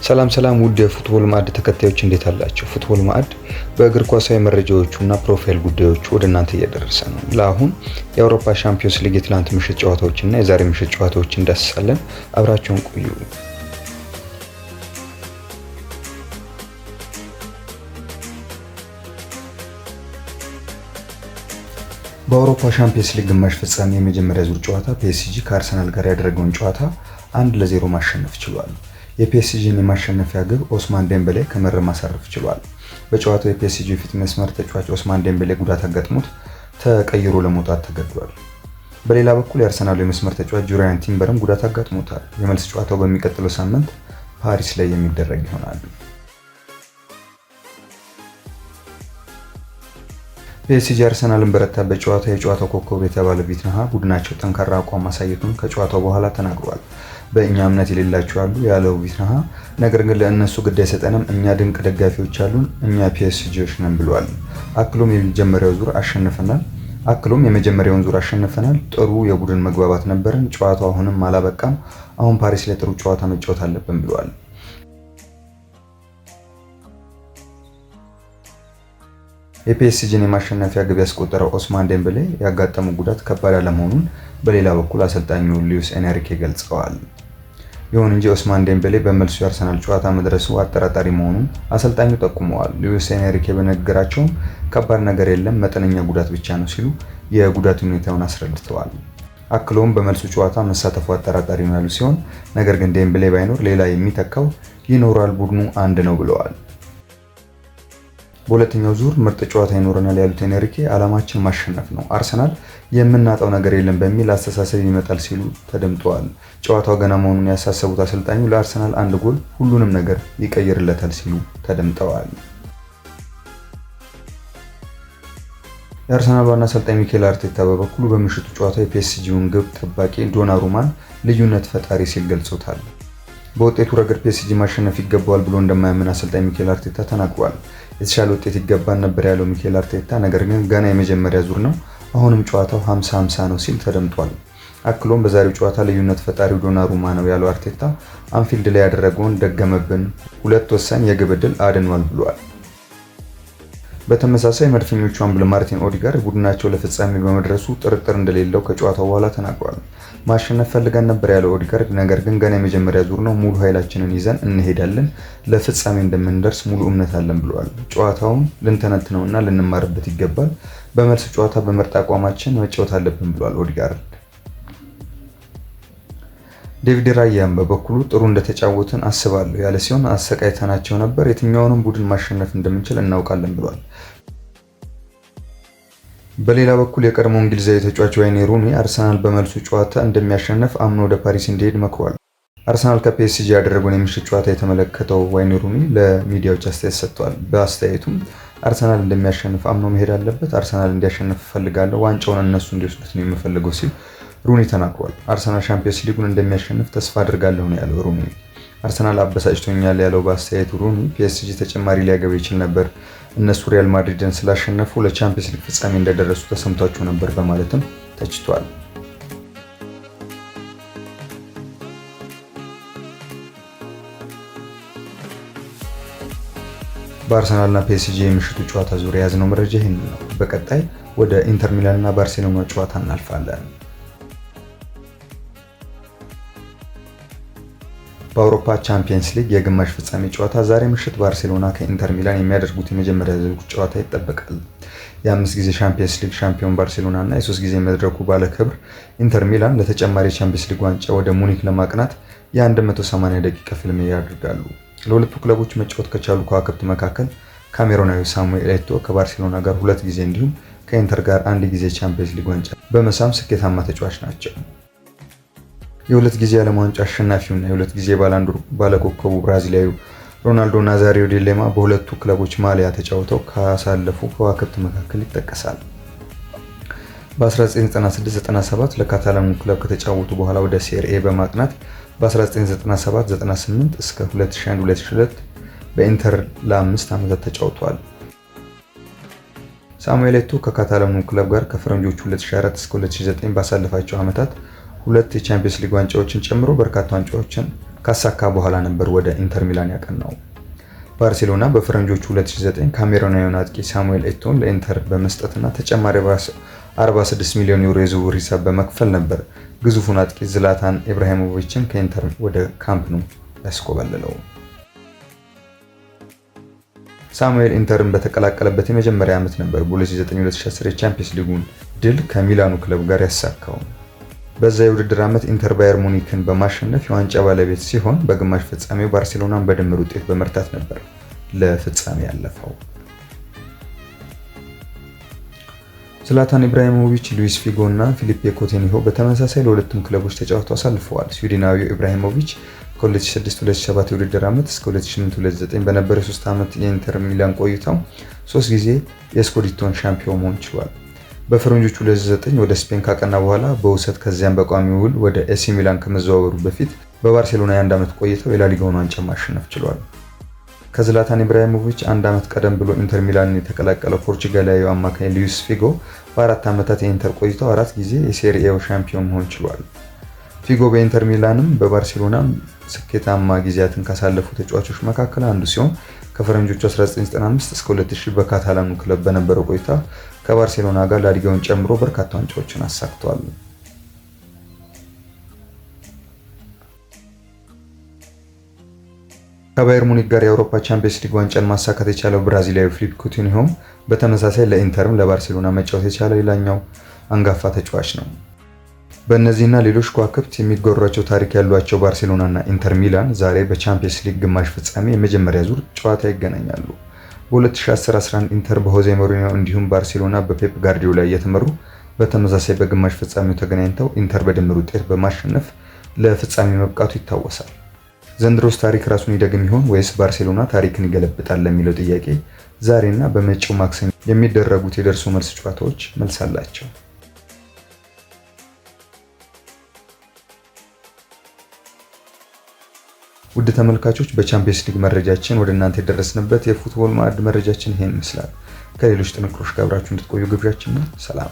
ሰላም ውድ የፉትቦል ማዕድ ተከታዮች እንዴት አላችሁ? ፉትቦል ማዕድ በእግር ኳሳዊ መረጃዎቹና ፕሮፋይል ጉዳዮቹ ወደ እናንተ እየደረሰ ነው። ለአሁን የአውሮፓ ሻምፒዮንስ ሊግ የትላንት ምሽት ጨዋታዎችና የዛሬ ምሽት ጨዋታዎችን እንዳስሳለን። አብራችሁን ቆዩ። በአውሮፓ ሻምፒዮንስ ሊግ ግማሽ ፍጻሜ የመጀመሪያ ዙር ጨዋታ ፒኤስጂ ከአርሰናል ጋር ያደረገውን ጨዋታ 1-0 ማሸነፍ ችሏል። የፒኤስጂን የማሸነፊያ ግብ ኦስማን ዴምቤሌ ከመረብ ማሳረፍ ችሏል። በጨዋታው የፒኤስጂ ፊት መስመር ተጫዋች ኦስማን ዴምቤሌ ጉዳት አጋጥሞት ተቀይሮ ለመውጣት ተገዷል። በሌላ በኩል የአርሰናሉ የመስመር ተጫዋች ጁሪያን ቲምበርም ጉዳት አጋጥሞታል። የመልስ ጨዋታው በሚቀጥለው ሳምንት ፓሪስ ላይ የሚደረግ ይሆናል። ፒኤስጂ አርሰናልን በረታበት ጨዋታ የጨዋታው ኮከብ የተባለ ቪትናሃ ቡድናቸው ጠንካራ አቋም ማሳየቱን ከጨዋታው በኋላ ተናግሯል። በእኛ እምነት የሌላቸው አሉ ያለው ቪትናሃ፣ ነገር ግን ለእነሱ ግድ አይሰጠንም፣ እኛ ድንቅ ደጋፊዎች አሉን፣ እኛ ፒኤስጂዎች ነን ብሏል። አክሎም የመጀመሪያውን ዙር አሸንፈናል፣ ጥሩ የቡድን መግባባት ነበረን፣ ጨዋታው አሁንም አላበቃም፣ አሁን ፓሪስ ላይ ጥሩ ጨዋታ መጫወት አለብን ብሏል። የፒኤስጂን የማሸነፊያ ግብ ያስቆጠረው ኦስማን ዴምቤሌ ያጋጠመው ጉዳት ከባድ አለመሆኑን በሌላ በኩል አሰልጣኙ ሉዊስ ኤንሪኬ ገልጸዋል። ይሁን እንጂ ኦስማን ዴምቤሌ በመልሱ የአርሰናል ጨዋታ መድረሱ አጠራጣሪ መሆኑን አሰልጣኙ ጠቁመዋል። ሉዊስ ኤንሪኬ በንግግራቸውም ከባድ ነገር የለም፣ መጠነኛ ጉዳት ብቻ ነው ሲሉ የጉዳት ሁኔታውን አስረድተዋል። አክለውም በመልሱ ጨዋታ መሳተፉ አጠራጣሪ ነው ያሉ ሲሆን ነገር ግን ዴምቤሌ ባይኖር ሌላ የሚተካው ይኖራል፣ ቡድኑ አንድ ነው ብለዋል። በሁለተኛው ዙር ምርጥ ጨዋታ ይኖረናል ያሉት ኤንሪኬ ዓላማችን ማሸነፍ ነው፣ አርሰናል የምናጣው ነገር የለም በሚል አስተሳሰብ ይመጣል ሲሉ ተደምጠዋል። ጨዋታው ገና መሆኑን ያሳሰቡት አሰልጣኙ ለአርሰናል አንድ ጎል ሁሉንም ነገር ይቀይርለታል ሲሉ ተደምጠዋል። የአርሰናል ዋና አሰልጣኝ ሚኬል አርቴታ በበኩሉ በምሽቱ ጨዋታ የፒኤስጂውን ግብ ጠባቂ ዶናሩማን ልዩነት ፈጣሪ ሲል ገልጾታል። በውጤቱ ረገድ ፒኤስጂ ማሸነፍ ይገባዋል ብሎ እንደማያምን አሰልጣኝ ሚኬል አርቴታ ተናግሯል። የተሻለ ውጤት ይገባን ነበር ያለው ሚኬል አርቴታ ነገር ግን ገና የመጀመሪያ ዙር ነው፣ አሁንም ጨዋታው 50-50 ነው ሲል ተደምጧል። አክሎም በዛሬው ጨዋታ ልዩነት ፈጣሪው ዶናሩማ ነው ያለው አርቴታ አንፊልድ ላይ ያደረገውን ደገመብን፣ ሁለት ወሳኝ የግብ ዕድል አድኗል ብሏል። በተመሳሳይ መድፈኞቹ አምበል ማርቲን ኦዲጋርድ ቡድናቸው ለፍጻሜ በመድረሱ ጥርጥር እንደሌለው ከጨዋታው በኋላ ተናግሯል። ማሸነፍ ፈልገን ነበር ያለው ኦዲጋርድ ነገር ግን ገና የመጀመሪያ ዙር ነው፣ ሙሉ ኃይላችንን ይዘን እንሄዳለን፣ ለፍጻሜ እንደምንደርስ ሙሉ እምነት አለን ብለዋል። ጨዋታውን ልንተነትነውና ልንማርበት ይገባል፣ በመልስ ጨዋታ በምርጥ አቋማችን መጫወት አለብን ብሏል ኦዲጋርድ። ዴቪድ ራያም በበኩሉ ጥሩ እንደተጫወትን አስባለሁ ያለ ሲሆን አሰቃይተናቸው ነበር፣ የትኛውንም ቡድን ማሸነፍ እንደምንችል እናውቃለን ብሏል። በሌላ በኩል የቀድሞ እንግሊዛዊ ተጫዋች ዋይኔ ሩኒ አርሰናል በመልሱ ጨዋታ እንደሚያሸንፍ አምኖ ወደ ፓሪስ እንዲሄድ መክሯል። አርሰናል ከፒኤስጂ ያደረገውን የምሽት ጨዋታ የተመለከተው ዋይኔ ሩኒ ለሚዲያዎች አስተያየት ሰጥቷል። በአስተያየቱም አርሰናል እንደሚያሸንፍ አምኖ መሄድ አለበት፣ አርሰናል እንዲያሸንፍ እፈልጋለሁ፣ ዋንጫውን እነሱ እንዲወስዱት ነው የምፈልገው ሲል ሩኒ ተናግሯል። አርሰናል ሻምፒዮንስ ሊጉን እንደሚያሸንፍ ተስፋ አድርጋለሁ ነው ያለው ሩኒ። አርሰናል አበሳጭቶኛል ያለው በአስተያየቱ ሩኒ ፒኤስጂ ተጨማሪ ሊያገባ ይችል ነበር፣ እነሱ ሪያል ማድሪድን ስላሸነፉ ለቻምፒዮንስ ሊግ ፍጻሜ እንደደረሱ ተሰምቷቸው ነበር በማለትም ተችቷል። በአርሰናልና ፒኤስጂ የምሽቱ ጨዋታ ዙሪያ ያዝነው መረጃ ይህን ነው። በቀጣይ ወደ ኢንተር ሚላን እና ባርሴሎና ጨዋታ እናልፋለን። በአውሮፓ ቻምፒየንስ ሊግ የግማሽ ፍጻሜ ጨዋታ ዛሬ ምሽት ባርሴሎና ከኢንተር ሚላን የሚያደርጉት የመጀመሪያ ዙር ጨዋታ ይጠበቃል። የ5 ጊዜ ቻምፒየንስ ሊግ ሻምፒዮን ባርሴሎና እና የ3 ጊዜ መድረኩ ባለክብር ኢንተር ሚላን ለተጨማሪ የቻምፒየንስ ሊግ ዋንጫ ወደ ሙኒክ ለማቅናት የ180 ደቂቃ ፍልሚያ ያደርጋሉ። ለሁለቱ ክለቦች መጫወት ከቻሉ ከዋክብት መካከል ካሜሮናዊ ሳሙኤል ኤቶ ከባርሴሎና ጋር 2 ጊዜ እንዲሁም ከኢንተር ጋር 1 ጊዜ ቻምፒየንስ ሊግ ዋንጫ በመሳም ስኬታማ ተጫዋች ናቸው። የ2 ጊዜ ዓለም ዋንጫ አሸናፊውና የ2 ጊዜ ባላንዶር ባለኮከቡ ብራዚላዊው ሮናልዶ ናዛሪዮ ዲ ሌማ በሁለቱ ክለቦች ማሊያ ተጫውተው ካሳለፉ ከዋክብት መካከል ይጠቀሳል። በ1996-97 ለካታላኑ ክለብ ከተጫወቱ በኋላ ወደ ሴሪኤ በማቅናት በ1997-98 እስከ 2001-2002 በኢንተር ለ5 ዓመታት ተጫውተዋል። ሳሙኤል ኤቶ ከካታላኑ ክለብ ጋር ከፈረንጆቹ 2004 እስከ 2009 ባሳለፋቸው ዓመታት 2 የቻምፒየንስ ሊግ ዋንጫዎችን ጨምሮ በርካታ ዋንጫዎችን ካሳካ በኋላ ነበር ወደ ኢንተር ሚላን ያቀናው። ባርሴሎና በፈረንጆቹ 2009 ካሜሮናዊውን አጥቂ ሳሙኤል ኤቶን ለኢንተር በመስጠትና ተጨማሪ 46 ሚሊዮን ዩሮ የዝውውር ሂሳብ በመክፈል ነበር ግዙፉን አጥቂ ዝላታን ኢብራሂሞቪችን ከኢንተር ወደ ካምፕ ኑ ያስኮበለለው። ሳሙኤል ኢንተርን በተቀላቀለበት የመጀመሪያ ዓመት ነበር በ2009-2010 የቻምፒየንስ ሊጉን ድል ከሚላኑ ክለብ ጋር ያሳካው። በዛ የውድድር ዓመት ኢንተር ባየር ሙኒክን በማሸነፍ የዋንጫ ባለቤት ሲሆን በግማሽ ፍጻሜው ባርሴሎናን በድምር ውጤት በመርታት ነበር ለፍጻሜ ያለፈው። ዝላታን ኢብራሂሞቪች፣ ሉዊስ ፊጎ እና ፊሊፔ ኮቲንሆ በተመሳሳይ ለሁለቱም ክለቦች ተጫውተው አሳልፈዋል። ስዊድናዊው ኢብራሂሞቪች ከ2006-2007 የውድድር ዓመት እስከ 2008-2009 በነበረው የ3 ዓመት የኢንተር ሚላን ቆይታው 3 ጊዜ የስኩዴቶን ሻምፒዮን መሆን ችሏል። በፈረንጆቹ 2009 ወደ ስፔን ካቀና በኋላ በውሰት ከዚያም በቋሚ ውል ወደ ኤሲ ሚላን ከመዘዋወሩ በፊት በባርሴሎና የ1 ዓመት ቆይታው የላሊጋውን ዋንጫ ማሸነፍ ችሏል። ከዝላታን ኢብራሂሞቪች 1 ዓመት ቀደም ብሎ ኢንተር ሚላንን የተቀላቀለው ፖርቹጋላዊው አማካኝ ሉዊስ ፊጎ በ4 ዓመታት የኢንተር ቆይታው 4 ጊዜ የሴሪኤው ሻምፒዮን መሆን ችሏል። ፊጎ በኢንተር ሚላንም በባርሴሎናም ስኬታማ ጊዜያትን ካሳለፉ ተጫዋቾች መካከል አንዱ ሲሆን ከፈረንጆቹ 1995 እስከ 2000 በካታላኑ ክለብ በነበረው ቆይታ ከባርሴሎና ጋር ላሊጋውን ጨምሮ በርካታ ዋንጫዎችን አሳክቷል። ከባየር ሙኒክ ጋር የአውሮፓ ቻምፒየንስ ሊግ ዋንጫን ማሳካት የቻለው ብራዚላዊ ፊሊፔ ኮቲንሆ በተመሳሳይ ለኢንተርም ለባርሴሎና መጫወት የቻለ ሌላኛው አንጋፋ ተጫዋች ነው። በእነዚህና ሌሎች ከዋክብት የሚጎራቸው ታሪክ ያሏቸው ባርሴሎና እና ኢንተር ሚላን ዛሬ በቻምፒየንስ ሊግ ግማሽ ፍጻሜ የመጀመሪያ ዙር ጨዋታ ይገናኛሉ። በ2010-11 ኢንተር በሆዜ ሞሪኒዮ እንዲሁም ባርሴሎና በፔፕ ጋርዲዮላ እየተመሩ በተመሳሳይ በግማሽ ፍጻሜው ተገናኝተው ኢንተር በድምር ውጤት በማሸነፍ ለፍጻሜ መብቃቱ ይታወሳል። ዘንድሮስ ታሪክ ራሱን ይደግም ይሆን ወይስ ባርሴሎና ታሪክን ይገለብጣል ለሚለው ጥያቄ ዛሬና በመጪው ማክሰኞ የሚደረጉት የደርሶ መልስ ጨዋታዎች መልስ አላቸው። ውድ ተመልካቾች በቻምፒየንስ ሊግ መረጃችን ወደ እናንተ የደረስንበት የፉትቦል ማዕድ መረጃችን ይሄን ይመስላል። ከሌሎች ጥንቅሮች ጋር አብራችሁ እንድትቆዩ ግብዣችን ነው። ሰላም።